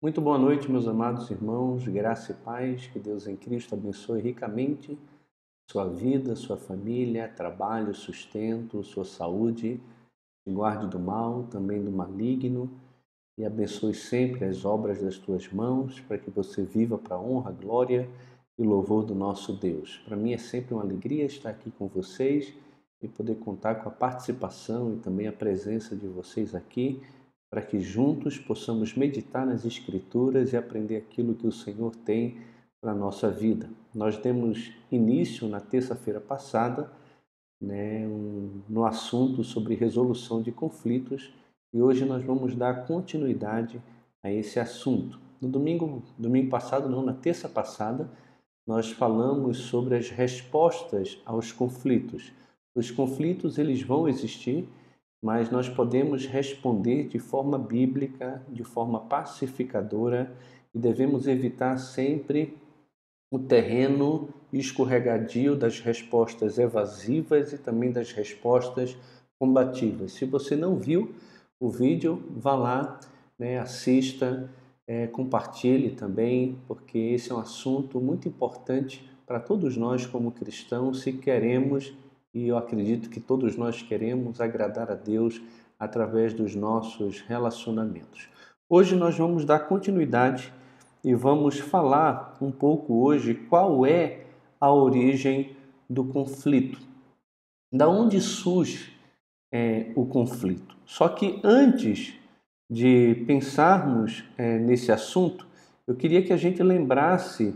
Muito boa noite, meus amados irmãos, graça e paz, que Deus em Cristo abençoe ricamente sua vida, sua família, trabalho, sustento, sua saúde, te guarde do mal, também do maligno, e abençoe sempre as obras das tuas mãos, para que você viva para a honra, glória e louvor do nosso Deus. Para mim é sempre uma alegria estar aqui com vocês e poder contar com a participação e também a presença de vocês aqui, para que juntos possamos meditar nas Escrituras e aprender aquilo que o Senhor tem para a nossa vida. Nós demos início na terça-feira passada, no assunto sobre resolução de conflitos, e hoje nós vamos dar continuidade a esse assunto. No domingo passado, não, na terça passada, nós falamos sobre as respostas aos conflitos. Os conflitos eles vão existir, mas nós podemos responder de forma bíblica, de forma pacificadora, e devemos evitar sempre o terreno escorregadio das respostas evasivas e também das respostas combativas. Se você não viu o vídeo, vá lá, assista, compartilhe também, porque esse é um assunto muito importante para todos nós como cristãos, se queremos, e eu acredito que todos nós queremos agradar a Deus através dos nossos relacionamentos. Hoje nós vamos dar continuidade e vamos falar um pouco hoje qual é a origem do conflito. Da onde surge o conflito? Só que antes de pensarmos nesse assunto, eu queria que a gente lembrasse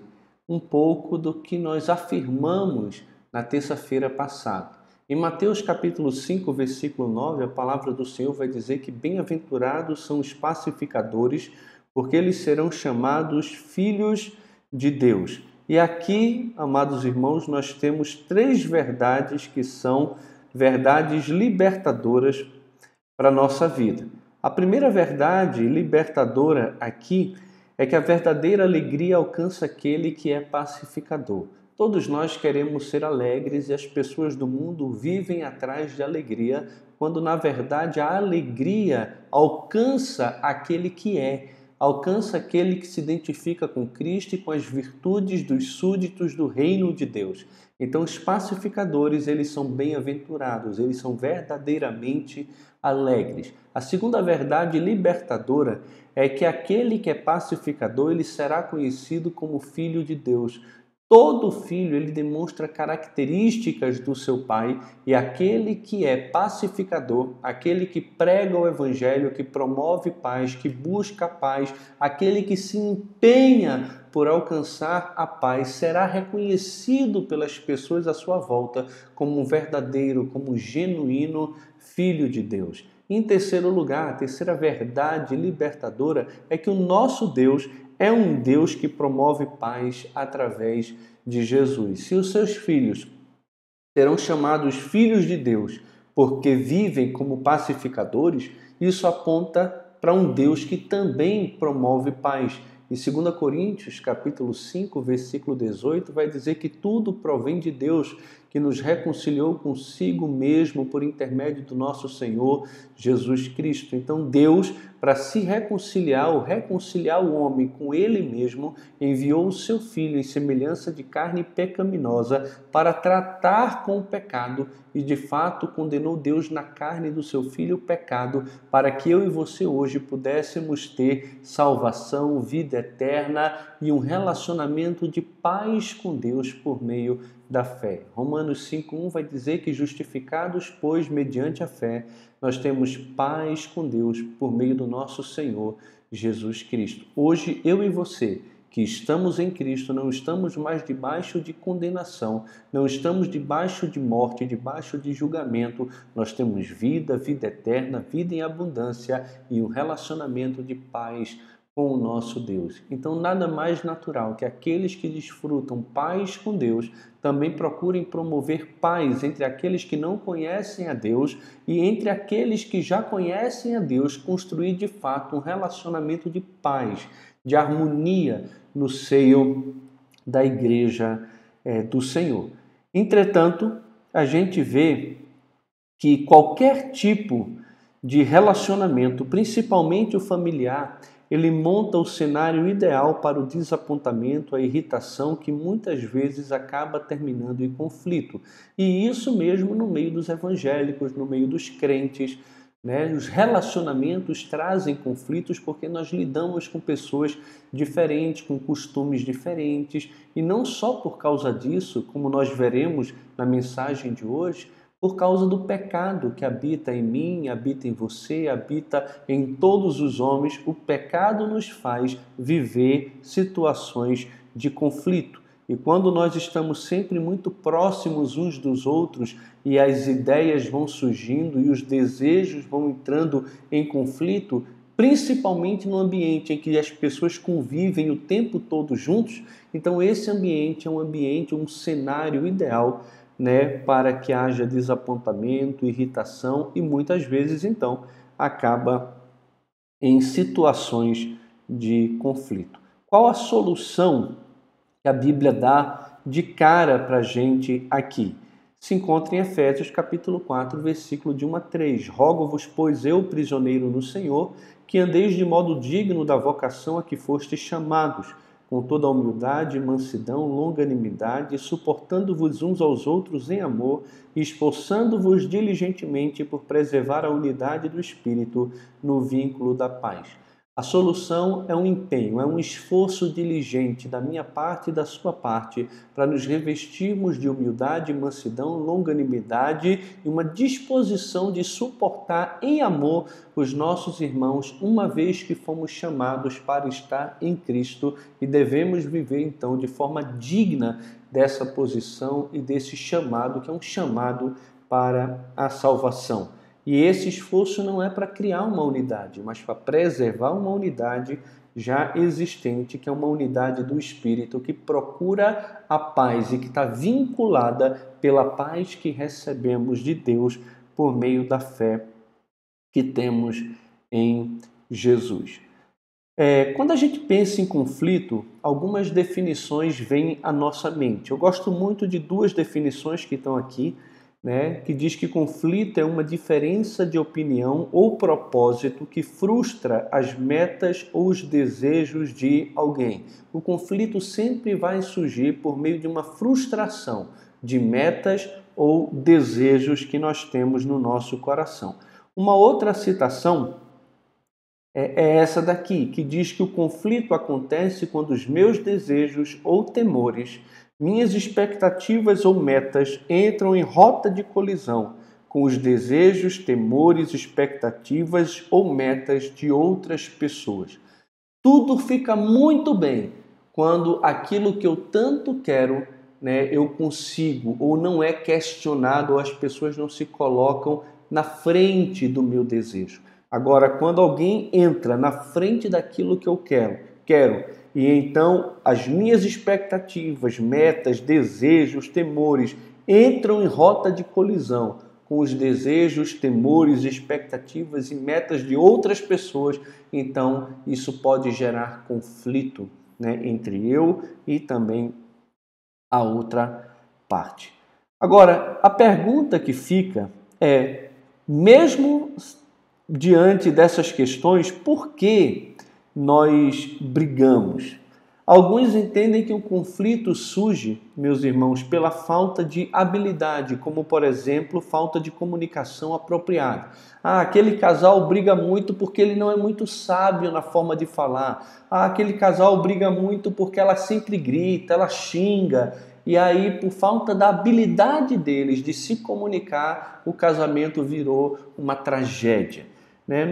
um pouco do que nós afirmamos na terça-feira passada. Em Mateus capítulo 5, versículo 9, a palavra do Senhor vai dizer que bem-aventurados são os pacificadores, porque eles serão chamados filhos de Deus. E aqui, amados irmãos, nós temos três verdades que são verdades libertadoras para a nossa vida. A primeira verdade libertadora aqui é que a verdadeira alegria alcança aquele que é pacificador. Todos nós queremos ser alegres e as pessoas do mundo vivem atrás de alegria, quando na verdade a alegria alcança aquele que é, alcança aquele que se identifica com Cristo e com as virtudes dos súditos do reino de Deus. Então os pacificadores, eles são bem-aventurados, eles são verdadeiramente alegres. A segunda verdade libertadora é que aquele que é pacificador, ele será conhecido como filho de Deus. Todo filho ele demonstra características do seu pai, e aquele que é pacificador, aquele que prega o evangelho, que promove paz, que busca a paz, aquele que se empenha por alcançar a paz, será reconhecido pelas pessoas à sua volta como um verdadeiro, como um genuíno filho de Deus. Em terceiro lugar, a terceira verdade libertadora é que o nosso Deus é um Deus que promove paz através de Jesus. Se os seus filhos serão chamados filhos de Deus porque vivem como pacificadores, isso aponta para um Deus que também promove paz. Em 2 Coríntios, capítulo 5, versículo 18, vai dizer que tudo provém de Deus, que nos reconciliou consigo mesmo por intermédio do nosso Senhor Jesus Cristo. Então Deus, para se reconciliar ou reconciliar o homem com Ele mesmo, enviou o seu Filho em semelhança de carne pecaminosa para tratar com o pecado e de fato condenou Deus na carne do seu Filho o pecado, para que eu e você hoje pudéssemos ter salvação, vida eterna e um relacionamento de paz com Deus por meio da fé. Romanos 5:1 vai dizer que justificados, pois, mediante a fé, nós temos paz com Deus por meio do nosso Senhor Jesus Cristo. Hoje, eu e você, que estamos em Cristo, não estamos mais debaixo de condenação, não estamos debaixo de morte, debaixo de julgamento. Nós temos vida, vida eterna, vida em abundância e um relacionamento de paz com o nosso Deus. Então, nada mais natural que aqueles que desfrutam paz com Deus também procurem promover paz entre aqueles que não conhecem a Deus e entre aqueles que já conhecem a Deus, construir de fato um relacionamento de paz, de harmonia no seio da igreja do Senhor. Entretanto, a gente vê que qualquer tipo de relacionamento, principalmente o familiar, ele monta o cenário ideal para o desapontamento, a irritação que muitas vezes acaba terminando em conflito. E isso mesmo no meio dos evangélicos, no meio dos crentes, né? Os relacionamentos trazem conflitos porque nós lidamos com pessoas diferentes, com costumes diferentes, e não só por causa disso, como nós veremos na mensagem de hoje, por causa do pecado que habita em mim, habita em você, habita em todos os homens. O pecado nos faz viver situações de conflito. E quando nós estamos sempre muito próximos uns dos outros e as ideias vão surgindo e os desejos vão entrando em conflito, principalmente no ambiente em que as pessoas convivem o tempo todo juntos, então esse ambiente é um ambiente, um cenário ideal, né, para que haja desapontamento, irritação e muitas vezes então acaba em situações de conflito. Qual a solução que a Bíblia dá de cara para a gente aqui? Se encontra em Efésios capítulo 4, versículo de 1 a 3. Rogo-vos, pois eu, prisioneiro no Senhor, que andeis de modo digno da vocação a que fostes chamados, com toda a humildade, mansidão, longanimidade, suportando-vos uns aos outros em amor, e esforçando-vos diligentemente por preservar a unidade do Espírito no vínculo da paz. A solução é um empenho, é um esforço diligente da minha parte e da sua parte para nos revestirmos de humildade, mansidão, longanimidade e uma disposição de suportar em amor os nossos irmãos, uma vez que fomos chamados para estar em Cristo e devemos viver então de forma digna dessa posição e desse chamado, que é um chamado para a salvação. E esse esforço não é para criar uma unidade, mas para preservar uma unidade já existente, que é uma unidade do Espírito, que procura a paz e que está vinculada pela paz que recebemos de Deus por meio da fé que temos em Jesus. Quando a gente pensa em conflito, algumas definições vêm à nossa mente. Eu gosto muito de duas definições que estão aqui, né, que diz que conflito é uma diferença de opinião ou propósito que frustra as metas ou os desejos de alguém. O conflito sempre vai surgir por meio de uma frustração de metas ou desejos que nós temos no nosso coração. Uma outra citação é essa daqui, que diz que o conflito acontece quando os meus desejos ou temores, minhas expectativas ou metas entram em rota de colisão com os desejos, temores, expectativas ou metas de outras pessoas. Tudo fica muito bem quando aquilo que eu tanto quero, né, eu consigo, ou não é questionado, ou as pessoas não se colocam na frente do meu desejo. Agora, quando alguém entra na frente daquilo que eu quero, e então as minhas expectativas, metas, desejos, temores entram em rota de colisão com os desejos, temores, expectativas e metas de outras pessoas, então isso pode gerar conflito, né, entre eu e também a outra parte. Agora, a pergunta que fica é, mesmo diante dessas questões, por que nós brigamos? Alguns entendem que o conflito surge, meus irmãos, pela falta de habilidade, como, por exemplo, falta de comunicação apropriada. Aquele casal briga muito porque ele não é muito sábio na forma de falar. Aquele casal briga muito porque ela sempre grita, ela xinga. E aí, por falta da habilidade deles de se comunicar, o casamento virou uma tragédia, né?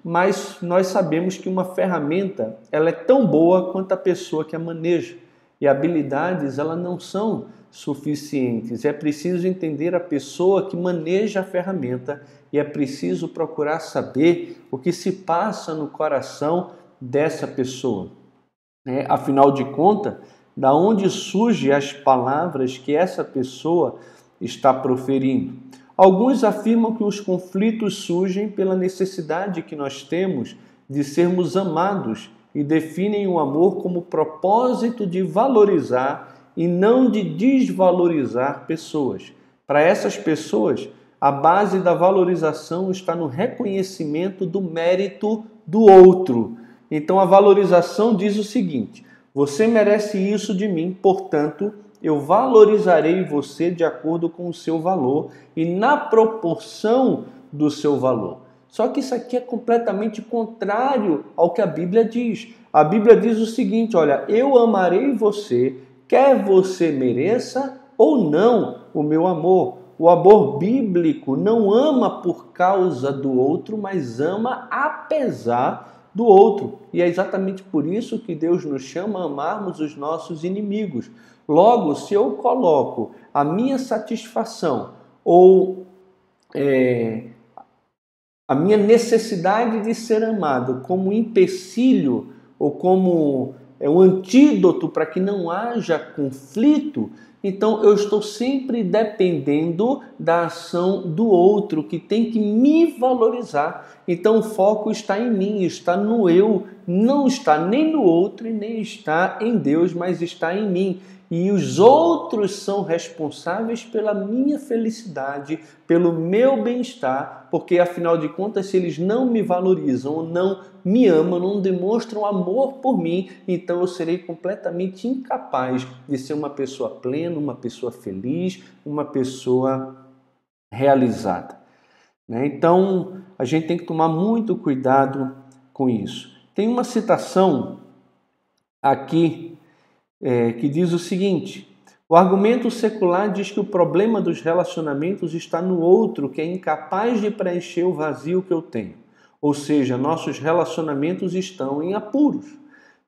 Mas nós sabemos que uma ferramenta ela é tão boa quanto a pessoa que a maneja. E habilidades elas não são suficientes. É preciso entender a pessoa que maneja a ferramenta e é preciso procurar saber o que se passa no coração dessa pessoa. Afinal de contas, da onde surgem as palavras que essa pessoa está proferindo? Alguns afirmam que os conflitos surgem pela necessidade que nós temos de sermos amados e definem o amor como propósito de valorizar e não de desvalorizar pessoas. Para essas pessoas, a base da valorização está no reconhecimento do mérito do outro. Então a valorização diz o seguinte: você merece isso de mim, portanto, eu valorizarei você de acordo com o seu valor e na proporção do seu valor. Só que isso aqui é completamente contrário ao que a Bíblia diz. A Bíblia diz o seguinte: olha, eu amarei você, quer você mereça ou não o meu amor. O amor bíblico não ama por causa do outro, mas ama apesar do outro. E é exatamente por isso que Deus nos chama a amarmos os nossos inimigos. Logo, se eu coloco a minha satisfação ou a minha necessidade de ser amado como empecilho ou como um antídoto para que não haja conflito, então eu estou sempre dependendo da ação do outro, que tem que me valorizar. Então o foco está em mim, está no eu, não está nem no outro e nem está em Deus, mas está em mim. E os outros são responsáveis pela minha felicidade, pelo meu bem-estar, porque afinal de contas, se eles não me valorizam ou não me amam, não demonstram amor por mim, então eu serei completamente incapaz de ser uma pessoa plena, uma pessoa feliz, uma pessoa realizada. Então, a gente tem que tomar muito cuidado com isso. Tem uma citação aqui que diz o seguinte: o argumento secular diz que o problema dos relacionamentos está no outro, que é incapaz de preencher o vazio que eu tenho. Ou seja, nossos relacionamentos estão em apuros.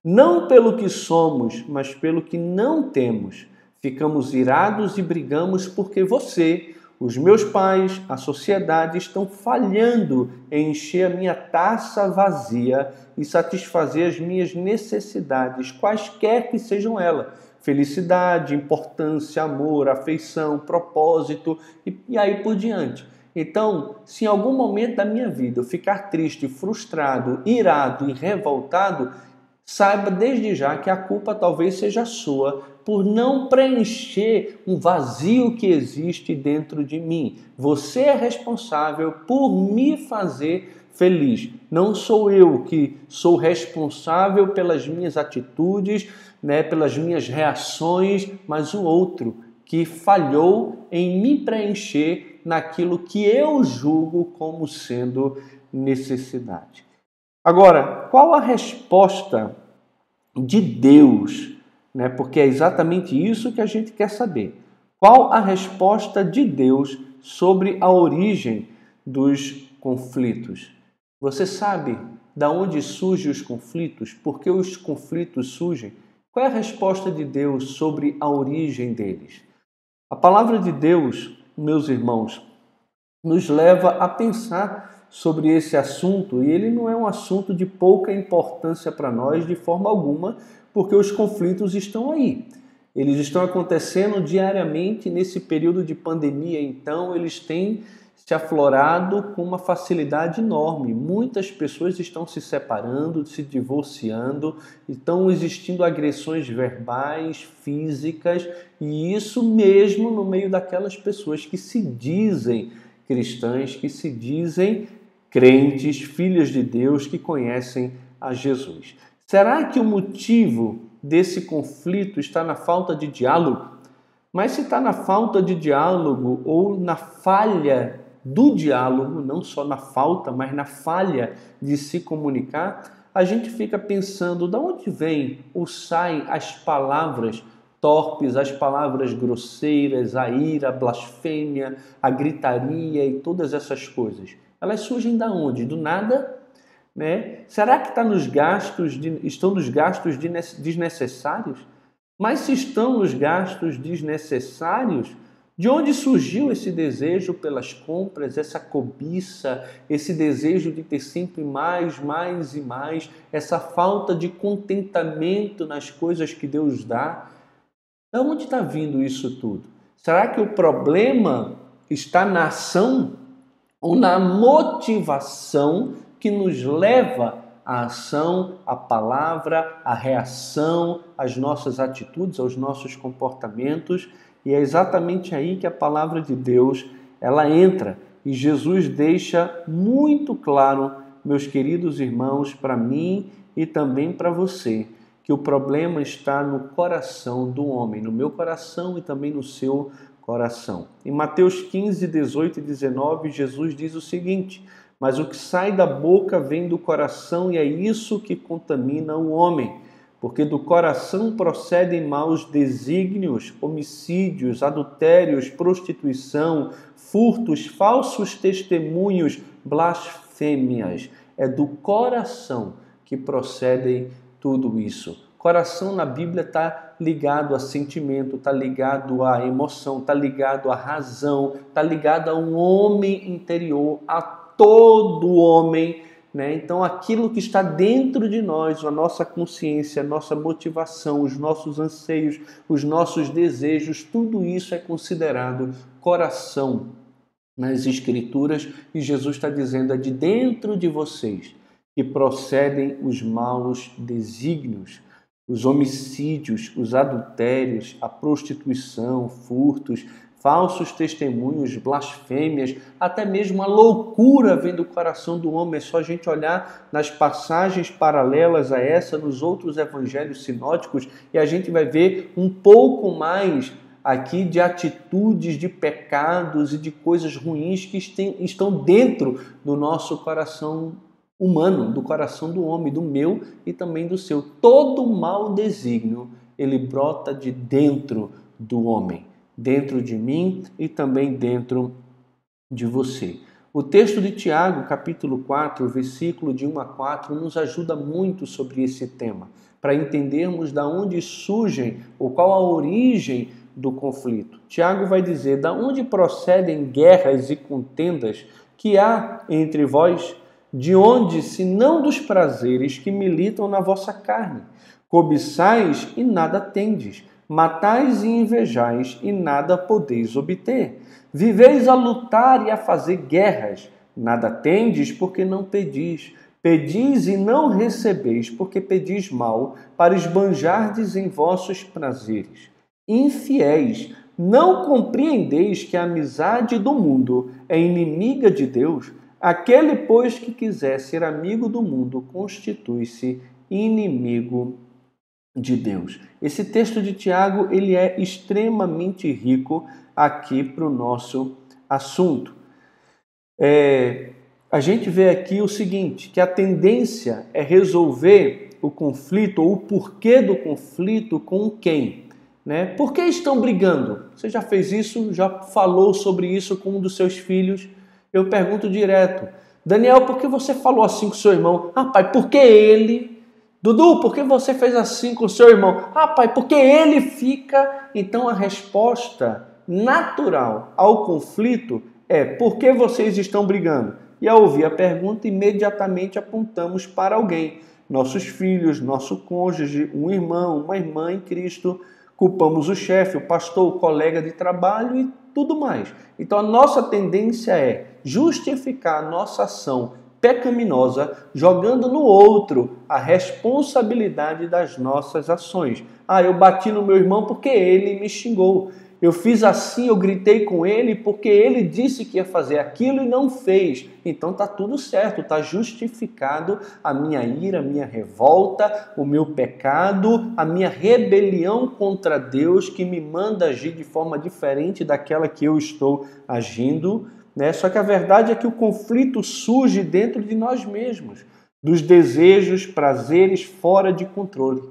Não pelo que somos, mas pelo que não temos. Ficamos irados e brigamos porque você, os meus pais, a sociedade estão falhando em encher a minha taça vazia e satisfazer as minhas necessidades, quaisquer que sejam elas. Felicidade, importância, amor, afeição, propósito e aí por diante. Então, se em algum momento da minha vida eu ficar triste, frustrado, irado e revoltado, saiba desde já que a culpa talvez seja sua por não preencher um vazio que existe dentro de mim. Você é responsável por me fazer feliz. Não sou eu que sou responsável pelas minhas atitudes, pelas minhas reações, mas o outro que falhou em me preencher naquilo que eu julgo como sendo necessidade. Agora, qual a resposta de Deus? Porque é exatamente isso que a gente quer saber. Qual a resposta de Deus sobre a origem dos conflitos? Você sabe de onde surgem os conflitos? Por que os conflitos surgem? Qual é a resposta de Deus sobre a origem deles? A palavra de Deus, meus irmãos, nos leva a pensar sobre esse assunto, e ele não é um assunto de pouca importância para nós de forma alguma, porque os conflitos estão aí. Eles estão acontecendo diariamente nesse período de pandemia, então eles têm se aflorado com uma facilidade enorme. Muitas pessoas estão se separando, se divorciando, estão existindo agressões verbais, físicas, e isso mesmo no meio daquelas pessoas que se dizem cristãs, que se dizem crentes, filhas de Deus, que conhecem a Jesus. Será que o motivo desse conflito está na falta de diálogo? Mas se está na falta de diálogo ou na falha do diálogo, não só na falta, mas na falha de se comunicar, a gente fica pensando de onde vem ou saem as palavras torpes, as palavras grosseiras, a ira, a blasfêmia, a gritaria e todas essas coisas. Elas surgem da onde? Do nada? Será que estão nos gastos desnecessários? Mas se estão nos gastos desnecessários, de onde surgiu esse desejo pelas compras, essa cobiça, esse desejo de ter sempre mais, mais e mais, essa falta de contentamento nas coisas que Deus dá? De onde está vindo isso tudo? Será que o problema está na ação ou na motivação que nos leva à ação, à palavra, à reação, às nossas atitudes, aos nossos comportamentos? E é exatamente aí que a palavra de Deus ela entra. E Jesus deixa muito claro meus queridos irmãos, para mim e também para você, que o problema está no coração do homem, no meu coração e também no seu coração. Em Mateus 15, 18 e 19, Jesus diz o seguinte: mas o que sai da boca vem do coração e é isso que contamina o homem. Porque do coração procedem maus desígnios, homicídios, adultérios, prostituição, furtos, falsos testemunhos, blasfêmias. É do coração que procedem tudo isso. Coração na Bíblia está ligado a sentimento, está ligado à emoção, está ligado à razão, está ligado a um homem interior, a todo homem. Então, aquilo que está dentro de nós, a nossa consciência, a nossa motivação, os nossos anseios, os nossos desejos, tudo isso é considerado coração nas Escrituras, e Jesus está dizendo, é de dentro de vocês que procedem os maus desígnios, os homicídios, os adultérios, a prostituição, furtos, falsos testemunhos, blasfêmias, até mesmo a loucura vem do coração do homem. É só a gente olhar nas passagens paralelas a essa, nos outros evangelhos sinóticos, e a gente vai ver um pouco mais aqui de atitudes, de pecados e de coisas ruins que estão dentro do nosso coração humano, do coração do homem, do meu e também do seu. Todo mau desígnio, ele brota de dentro do homem, dentro de mim e também dentro de você. O texto de Tiago, capítulo 4, versículo de 1 a 4, nos ajuda muito sobre esse tema, para entendermos de onde surgem ou qual a origem do conflito. Tiago vai dizer, da onde procedem guerras e contendas que há entre vós? De onde, se não dos prazeres que militam na vossa carne? Cobiçais e nada tendes, matais e invejais e nada podeis obter. Viveis a lutar e a fazer guerras, nada tendes porque não pedis. Pedis e não recebeis porque pedis mal, para esbanjardes em vossos prazeres. Infiéis, não compreendeis que a amizade do mundo é inimiga de Deus? Aquele, pois, que quiser ser amigo do mundo, constitui-se inimigo de Deus. Esse texto de Tiago, ele é extremamente rico aqui para o nosso assunto. A gente vê aqui o seguinte, que a tendência é resolver o conflito ou o porquê do conflito com quem? Por que estão brigando? Você já fez isso? Já falou sobre isso com um dos seus filhos? Eu pergunto direto, Daniel, por que você falou assim com seu irmão? Ah, pai, por que ele? Dudu, por que você fez assim com seu irmão? Ah, pai, porque ele fica... Então a resposta natural ao conflito é, por que vocês estão brigando? E ao ouvir a pergunta, imediatamente apontamos para alguém. Nossos filhos, nosso cônjuge, um irmão, uma irmã em Cristo. Culpamos o chefe, o pastor, o colega de trabalho e tudo mais. Então a nossa tendência é justificar a nossa ação pecaminosa jogando no outro a responsabilidade das nossas ações. Ah, eu bati no meu irmão porque ele me xingou. Eu fiz assim, eu gritei com ele porque ele disse que ia fazer aquilo e não fez. Então está tudo certo, está justificado a minha ira, a minha revolta, o meu pecado, a minha rebelião contra Deus que me manda agir de forma diferente daquela que eu estou agindo. Só que a verdade é que o conflito surge dentro de nós mesmos, dos desejos, prazeres fora de controle.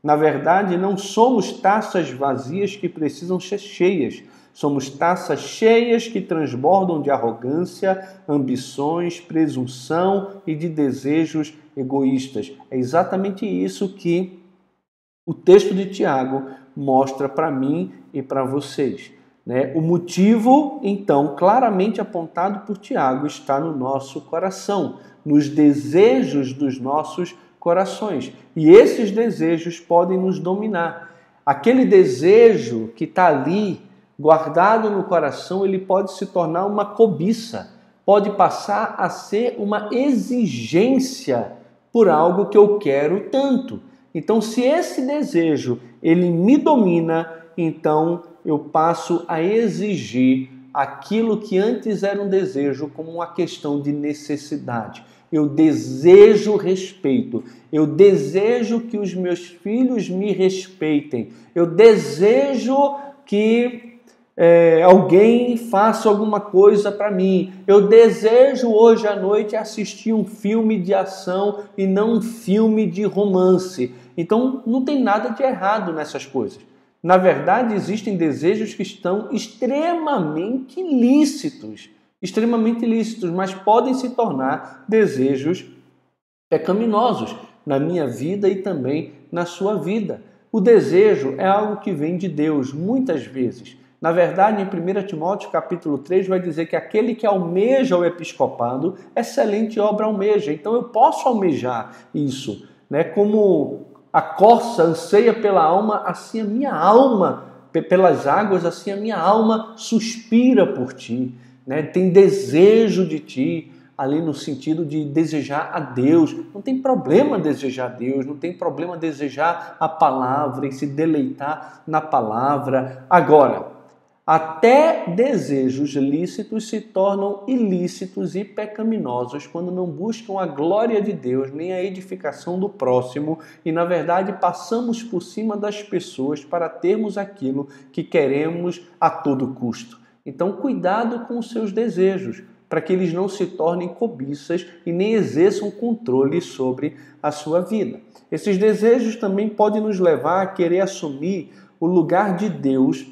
Na verdade, não somos taças vazias que precisam ser cheias. Somos taças cheias que transbordam de arrogância, ambições, presunção e de desejos egoístas. É exatamente isso que o texto de Tiago mostra para mim e para vocês. O motivo, então, claramente apontado por Tiago, está no nosso coração, nos desejos dos nossos corações. E esses desejos podem nos dominar. Aquele desejo que está ali, guardado no coração, ele pode se tornar uma cobiça, pode passar a ser uma exigência por algo que eu quero tanto. Então, se esse desejo ele me domina, então eu passo a exigir aquilo que antes era um desejo como uma questão de necessidade. Eu desejo respeito. Eu desejo que os meus filhos me respeitem. Eu desejo que alguém faça alguma coisa para mim. Eu desejo hoje à noite assistir um filme de ação e não um filme de romance. Então não tem nada de errado nessas coisas. Na verdade, existem desejos que estão extremamente lícitos, mas podem se tornar desejos pecaminosos na minha vida e também na sua vida. O desejo é algo que vem de Deus, muitas vezes. Na verdade, em 1 Timóteo capítulo 3 vai dizer que aquele que almeja o episcopado, excelente obra almeja. Então eu posso almejar isso, né? Como a corça anseia pela alma, assim a minha alma, pelas águas, assim a minha alma suspira por ti, né? Tem desejo de ti, ali no sentido de desejar a Deus. Não tem problema desejar a Deus, não tem problema desejar a palavra e se deleitar na palavra. Agora, até desejos lícitos se tornam ilícitos e pecaminosos quando não buscam a glória de Deus nem a edificação do próximo e, na verdade, passamos por cima das pessoas para termos aquilo que queremos a todo custo. Então, cuidado com os seus desejos, para que eles não se tornem cobiças e nem exerçam controle sobre a sua vida. Esses desejos também podem nos levar a querer assumir o lugar de Deus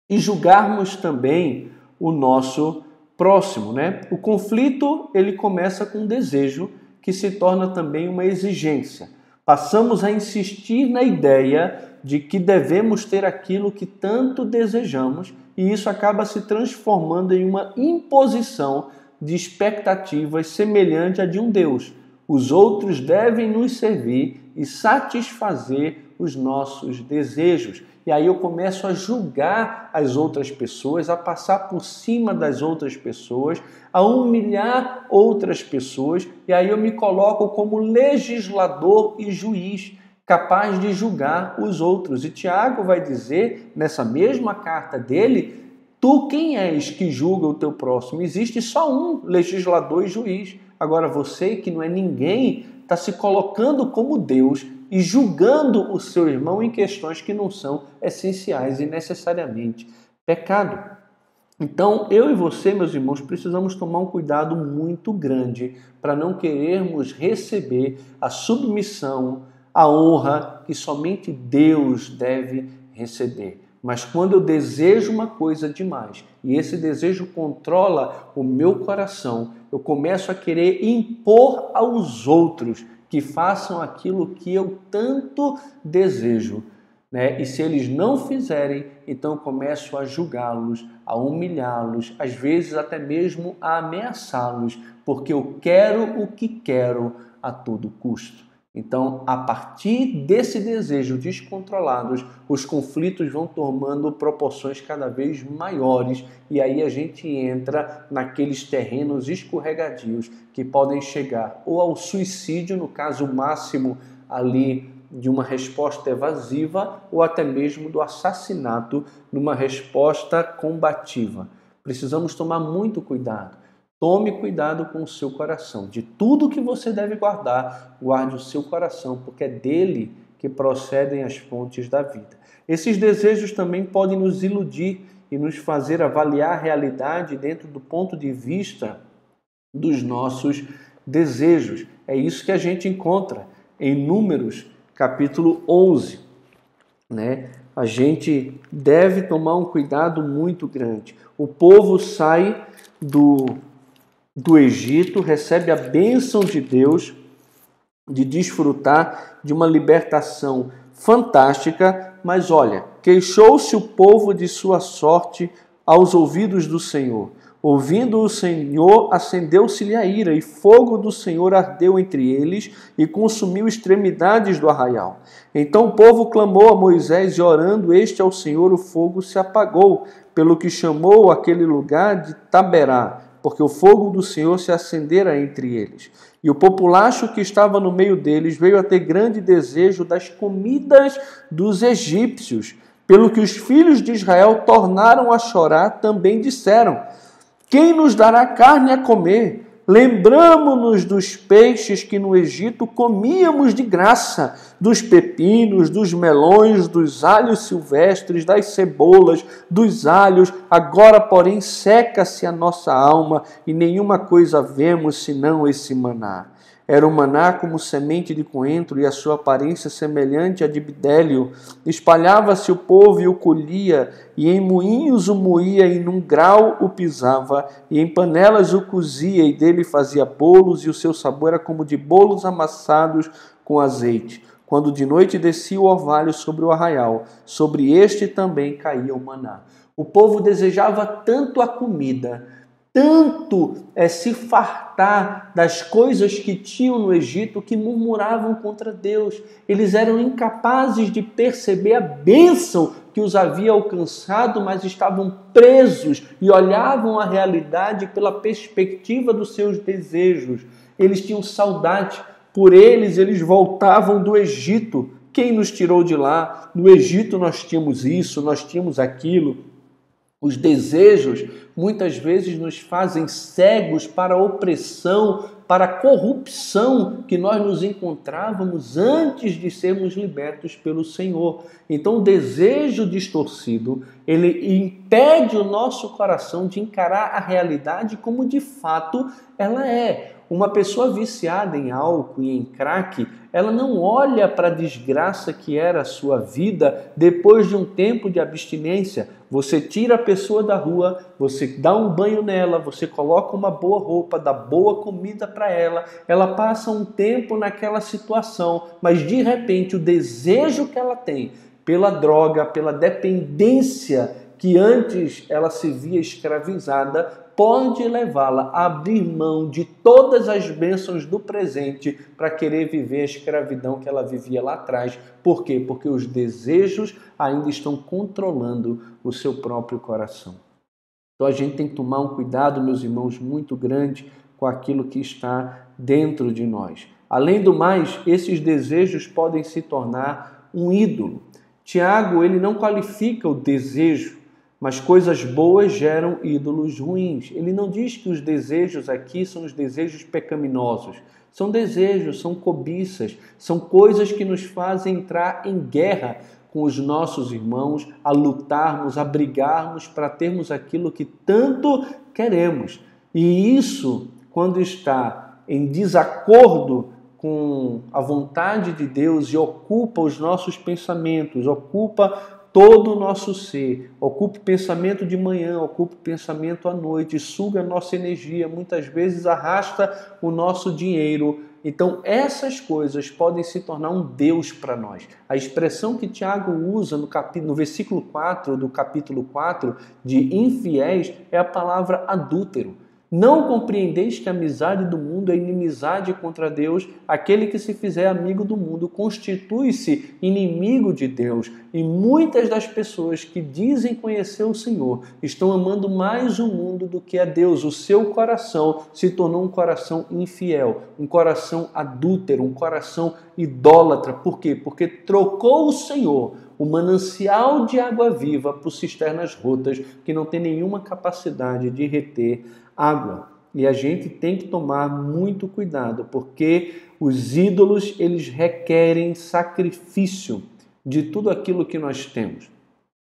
e julgarmos também o nosso próximo, né? O conflito, ele começa com um desejo que se torna também uma exigência. Passamos a insistir na ideia de que devemos ter aquilo que tanto desejamos e isso acaba se transformando em uma imposição de expectativas semelhante à de um Deus. Os outros devem nos servir e satisfazer os nossos desejos. E aí eu começo a julgar as outras pessoas, a passar por cima das outras pessoas, a humilhar outras pessoas, e aí eu me coloco como legislador e juiz, capaz de julgar os outros. E Tiago vai dizer, nessa mesma carta dele, tu quem és que julga o teu próximo? Existe só um legislador e juiz. Agora você, que não é ninguém, está se colocando como Deus e julgando o seu irmão em questões que não são essenciais e necessariamente pecado. Então, eu e você, meus irmãos, precisamos tomar um cuidado muito grande para não querermos receber a submissão, a honra que somente Deus deve receber. Mas quando eu desejo uma coisa demais e esse desejo controla o meu coração, eu começo a querer impor aos outros que façam aquilo que eu tanto desejo, né? E se eles não fizerem, então eu começo a julgá-los, a humilhá-los, às vezes até mesmo a ameaçá-los, porque eu quero o que quero a todo custo. Então, a partir desse desejo descontrolados, os conflitos vão tomando proporções cada vez maiores e aí a gente entra naqueles terrenos escorregadios que podem chegar ou ao suicídio, no caso máximo ali de uma resposta evasiva, ou até mesmo do assassinato numa resposta combativa. Precisamos tomar muito cuidado. Tome cuidado com o seu coração. De tudo que você deve guardar, guarde o seu coração, porque é dele que procedem as fontes da vida. Esses desejos também podem nos iludir e nos fazer avaliar a realidade dentro do ponto de vista dos nossos desejos. É isso que a gente encontra em Números, capítulo 11. Né? A gente deve tomar um cuidado muito grande. O povo sai do Egito, recebe a bênção de Deus de desfrutar de uma libertação fantástica, mas olha, queixou-se o povo de sua sorte aos ouvidos do Senhor. Ouvindo o Senhor, acendeu-se-lhe a ira, e fogo do Senhor ardeu entre eles e consumiu extremidades do arraial. Então o povo clamou a Moisés, e orando este ao Senhor, o fogo se apagou, pelo que chamou aquele lugar de Taberá, porque o fogo do Senhor se acendera entre eles. E o populacho que estava no meio deles veio a ter grande desejo das comidas dos egípcios, pelo que os filhos de Israel tornaram a chorar, também disseram: quem nos dará carne a comer? Lembramo-nos dos peixes que no Egito comíamos de graça, dos pepinos, dos melões, dos alhos silvestres, das cebolas, dos alhos. Agora, porém, seca-se a nossa alma e nenhuma coisa vemos senão esse maná. Era o maná como semente de coentro e a sua aparência semelhante à de bidélio. Espalhava-se o povo e o colhia, e em moinhos o moía, e num grau o pisava, e em panelas o cozia, e dele fazia bolos, e o seu sabor era como de bolos amassados com azeite. Quando de noite descia o orvalho sobre o arraial, sobre este também caía o maná. O povo desejava tanto a comida, tanto se fartar das coisas que tinham no Egito, que murmuravam contra Deus. Eles eram incapazes de perceber a bênção que os havia alcançado, mas estavam presos e olhavam a realidade pela perspectiva dos seus desejos. Eles tinham saudade, por eles voltavam do Egito. Quem nos tirou de lá? No Egito nós tínhamos isso, nós tínhamos aquilo. Os desejos muitas vezes nos fazem cegos para a opressão, para a corrupção que nós nos encontrávamos antes de sermos libertos pelo Senhor. Então o desejo distorcido, ele impede o nosso coração de encarar a realidade como de fato ela é. Uma pessoa viciada em álcool e em crack, ela não olha para a desgraça que era a sua vida depois de um tempo de abstinência. Você tira a pessoa da rua, você dá um banho nela, você coloca uma boa roupa, dá boa comida para ela, ela passa um tempo naquela situação, mas de repente o desejo que ela tem pela droga, pela dependência que antes ela se via escravizada, pode levá-la a abrir mão de todas as bênçãos do presente para querer viver a escravidão que ela vivia lá atrás. Por quê? Porque os desejos ainda estão controlando o seu próprio coração. Então a gente tem que tomar um cuidado, meus irmãos, muito grande com aquilo que está dentro de nós. Além do mais, esses desejos podem se tornar um ídolo. Tiago, ele não qualifica o desejo, mas coisas boas geram ídolos ruins. Ele não diz que os desejos aqui são os desejos pecaminosos. São desejos, são cobiças, são coisas que nos fazem entrar em guerra com os nossos irmãos, a lutarmos, a brigarmos para termos aquilo que tanto queremos. E isso, quando está em desacordo com a vontade de Deus e ocupa os nossos pensamentos, ocupa todo o nosso ser, ocupa o pensamento de manhã, ocupa o pensamento à noite, suga a nossa energia, muitas vezes arrasta o nosso dinheiro. Então essas coisas podem se tornar um Deus para nós. A expressão que Tiago usa no versículo 4 do capítulo 4 de infiéis é a palavra adúltero. Não compreendeis que a amizade do mundo é inimizade contra Deus? Aquele que se fizer amigo do mundo constitui-se inimigo de Deus. E muitas das pessoas que dizem conhecer o Senhor estão amando mais o mundo do que a Deus. O seu coração se tornou um coração infiel, um coração adúltero, um coração idólatra. Por quê? Porque trocou o Senhor, o manancial de água viva, por cisternas rotas que não tem nenhuma capacidade de reter água. E a gente tem que tomar muito cuidado, porque os ídolos, eles requerem sacrifício de tudo aquilo que nós temos.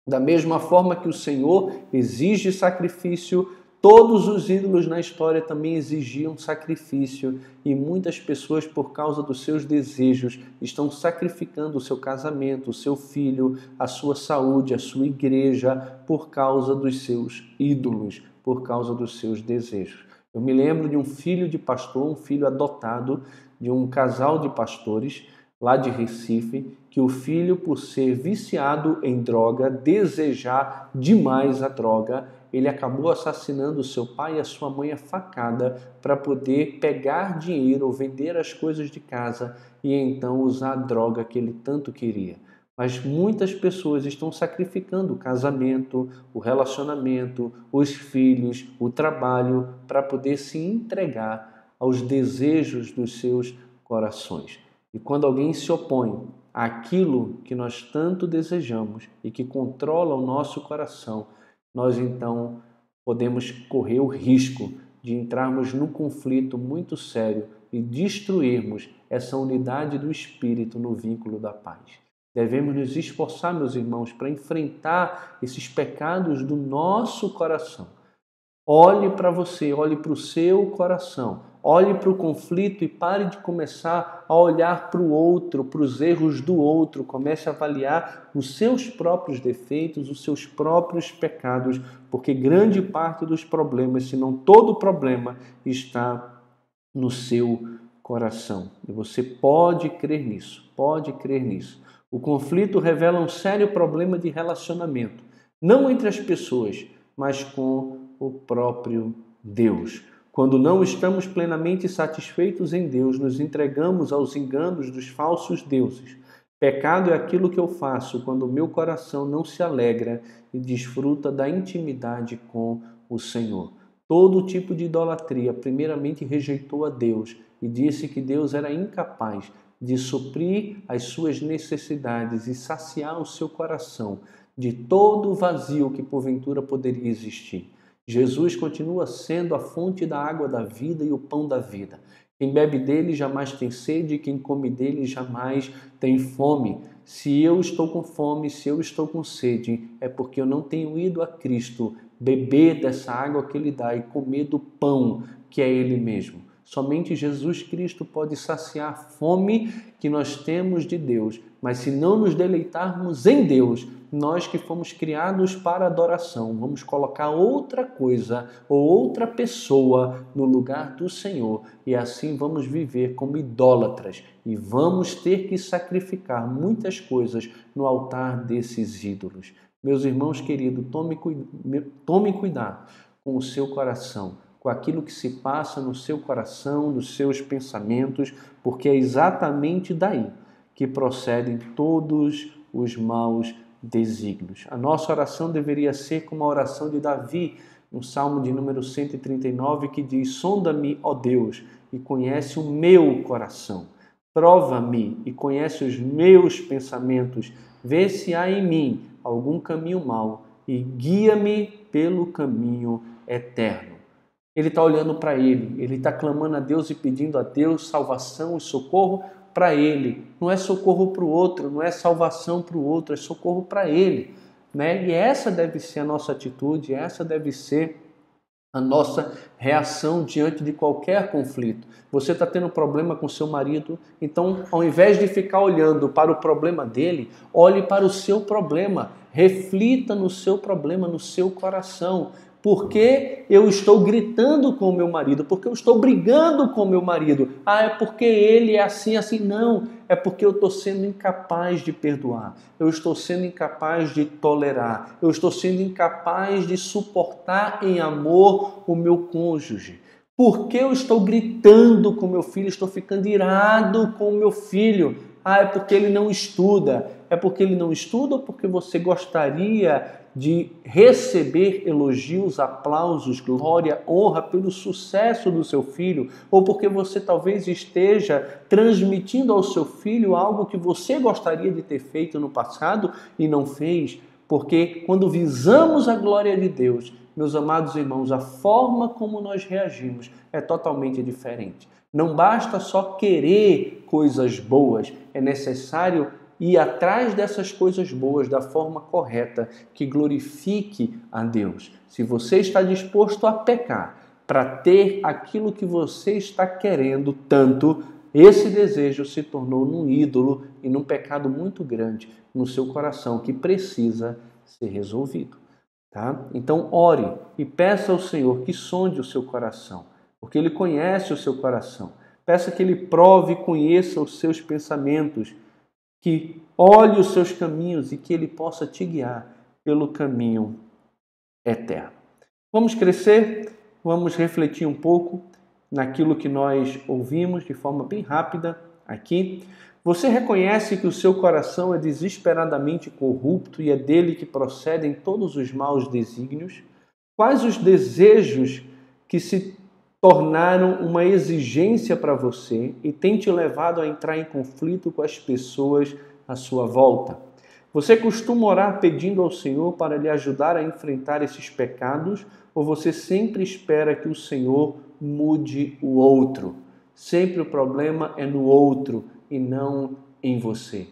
Da mesma forma que o Senhor exige sacrifício, todos os ídolos na história também exigiam sacrifício, e muitas pessoas, por causa dos seus desejos, estão sacrificando o seu casamento, o seu filho, a sua saúde, a sua igreja, por causa dos seus ídolos, por causa dos seus desejos. Eu me lembro de um filho de pastor, um filho adotado de um casal de pastores lá de Recife, que o filho, por ser viciado em droga, desejar demais a droga, ele acabou assassinando o seu pai e a sua mãe a facada para poder pegar dinheiro ou vender as coisas de casa e então usar a droga que ele tanto queria. Mas muitas pessoas estão sacrificando o casamento, o relacionamento, os filhos, o trabalho, para poder se entregar aos desejos dos seus corações. E quando alguém se opõe àquilo que nós tanto desejamos e que controla o nosso coração, nós então podemos correr o risco de entrarmos num conflito muito sério e destruirmos essa unidade do Espírito no vínculo da paz. Devemos nos esforçar, meus irmãos, para enfrentar esses pecados do nosso coração. Olhe para você, olhe para o seu coração, olhe para o conflito e pare de começar a olhar para o outro, para os erros do outro. Comece a avaliar os seus próprios defeitos, os seus próprios pecados, porque grande parte dos problemas, se não todo o problema, está no seu coração. E você pode crer nisso, pode crer nisso. O conflito revela um sério problema de relacionamento, não entre as pessoas, mas com o próprio Deus. Quando não estamos plenamente satisfeitos em Deus, nos entregamos aos enganos dos falsos deuses. Pecado é aquilo que eu faço quando o meu coração não se alegra e desfruta da intimidade com o Senhor. Todo tipo de idolatria primeiramente rejeitou a Deus e disse que Deus era incapaz de suprir as suas necessidades e saciar o seu coração de todo o vazio que porventura poderia existir. Jesus continua sendo a fonte da água da vida e o pão da vida. Quem bebe dele jamais tem sede, quem come dele jamais tem fome. Se eu estou com fome, se eu estou com sede, é porque eu não tenho ido a Cristo beber dessa água que ele dá e comer do pão que é ele mesmo. Somente Jesus Cristo pode saciar a fome que nós temos de Deus. Mas se não nos deleitarmos em Deus, nós que fomos criados para adoração, vamos colocar outra coisa ou outra pessoa no lugar do Senhor. E assim vamos viver como idólatras. E vamos ter que sacrificar muitas coisas no altar desses ídolos. Meus irmãos queridos, tome cuidado com o seu coração, com aquilo que se passa no seu coração, nos seus pensamentos, porque é exatamente daí que procedem todos os maus desígnios. A nossa oração deveria ser como a oração de Davi, no Salmo de número 139, que diz: sonda-me, ó Deus, e conhece o meu coração. Prova-me e conhece os meus pensamentos. Vê se há em mim algum caminho mau e guia-me pelo caminho eterno. Ele está olhando para ele está clamando a Deus e pedindo a Deus salvação e socorro para ele. Não é socorro para o outro, não é salvação para o outro, é socorro para ele. Né? E essa deve ser a nossa atitude, essa deve ser a nossa reação diante de qualquer conflito. Você está tendo problema com seu marido, então ao invés de ficar olhando para o problema dele, olhe para o seu problema, reflita no seu problema, no seu coração. Por que eu estou gritando com o meu marido? Porque eu estou brigando com o meu marido? Ah, é porque ele é assim, assim. Não, é porque eu estou sendo incapaz de perdoar. Eu estou sendo incapaz de tolerar. Eu estou sendo incapaz de suportar em amor o meu cônjuge. Por que eu estou gritando com meu filho? Estou ficando irado com o meu filho. Ah, é porque ele não estuda. É porque ele não estuda ou porque você gostaria de receber elogios, aplausos, glória, honra pelo sucesso do seu filho, ou porque você talvez esteja transmitindo ao seu filho algo que você gostaria de ter feito no passado e não fez? Porque quando visamos a glória de Deus, meus amados irmãos, a forma como nós reagimos é totalmente diferente. Não basta só querer coisas boas, é necessário ir atrás dessas coisas boas da forma correta, que glorifique a Deus. Se você está disposto a pecar para ter aquilo que você está querendo tanto, esse desejo se tornou num ídolo e num pecado muito grande no seu coração, que precisa ser resolvido. Tá? Então ore e peça ao Senhor que sonde o seu coração, porque Ele conhece o seu coração. Peça que Ele prove e conheça os seus pensamentos, que olhe os seus caminhos e que Ele possa te guiar pelo caminho eterno. Vamos crescer, vamos refletir um pouco naquilo que nós ouvimos de forma bem rápida aqui. Você reconhece que o seu coração é desesperadamente corrupto e é dele que procedem todos os maus desígnios? Quais os desejos que se tornaram uma exigência para você e têm te levado a entrar em conflito com as pessoas à sua volta? Você costuma orar pedindo ao Senhor para lhe ajudar a enfrentar esses pecados ou você sempre espera que o Senhor mude o outro? Sempre o problema é no outro e não em você.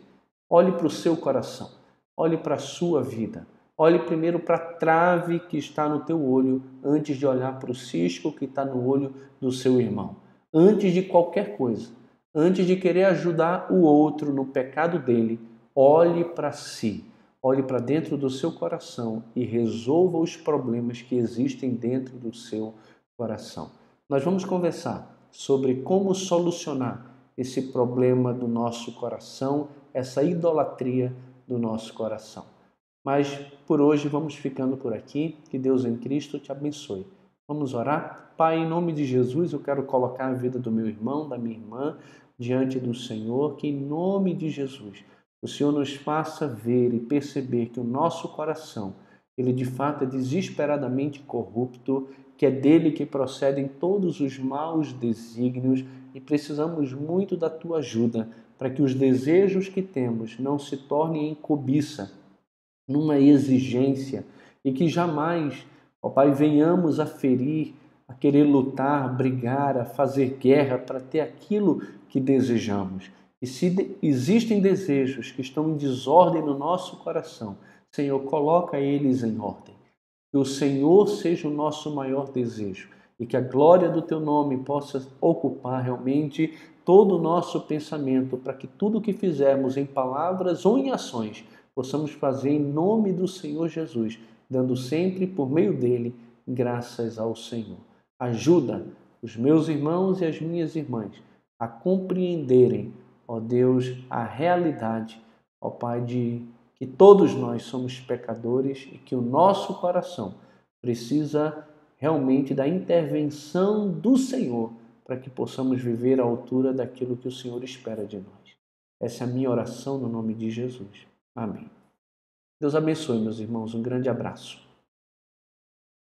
Olhe para o seu coração, olhe para a sua vida. Olhe primeiro para a trave que está no teu olho antes de olhar para o cisco que está no olho do seu irmão. Antes de qualquer coisa, antes de querer ajudar o outro no pecado dele, olhe para si, olhe para dentro do seu coração e resolva os problemas que existem dentro do seu coração. Nós vamos conversar sobre como solucionar esse problema do nosso coração, essa idolatria do nosso coração. Mas por hoje vamos ficando por aqui. Que Deus em Cristo te abençoe. Vamos orar? Pai, em nome de Jesus, eu quero colocar a vida do meu irmão, da minha irmã, diante do Senhor, que em nome de Jesus, o Senhor nos faça ver e perceber que o nosso coração, ele de fato é desesperadamente corrupto, que é dele que procedem todos os maus desígnios e precisamos muito da tua ajuda para que os desejos que temos não se tornem em cobiça, numa exigência e que jamais, ó Pai, venhamos a ferir, a querer lutar, brigar, a fazer guerra para ter aquilo que desejamos. E se existem desejos que estão em desordem no nosso coração, Senhor, coloca eles em ordem. Que o Senhor seja o nosso maior desejo e que a glória do Teu nome possa ocupar realmente todo o nosso pensamento para que tudo o que fizermos em palavras ou em ações possamos fazer em nome do Senhor Jesus, dando sempre por meio dele graças ao Senhor. Ajuda os meus irmãos e as minhas irmãs a compreenderem, ó Deus, a realidade, ó Pai, de que todos nós somos pecadores e que o nosso coração precisa realmente da intervenção do Senhor para que possamos viver à altura daquilo que o Senhor espera de nós. Essa é a minha oração no nome de Jesus. Amém. Deus abençoe, meus irmãos. Um grande abraço.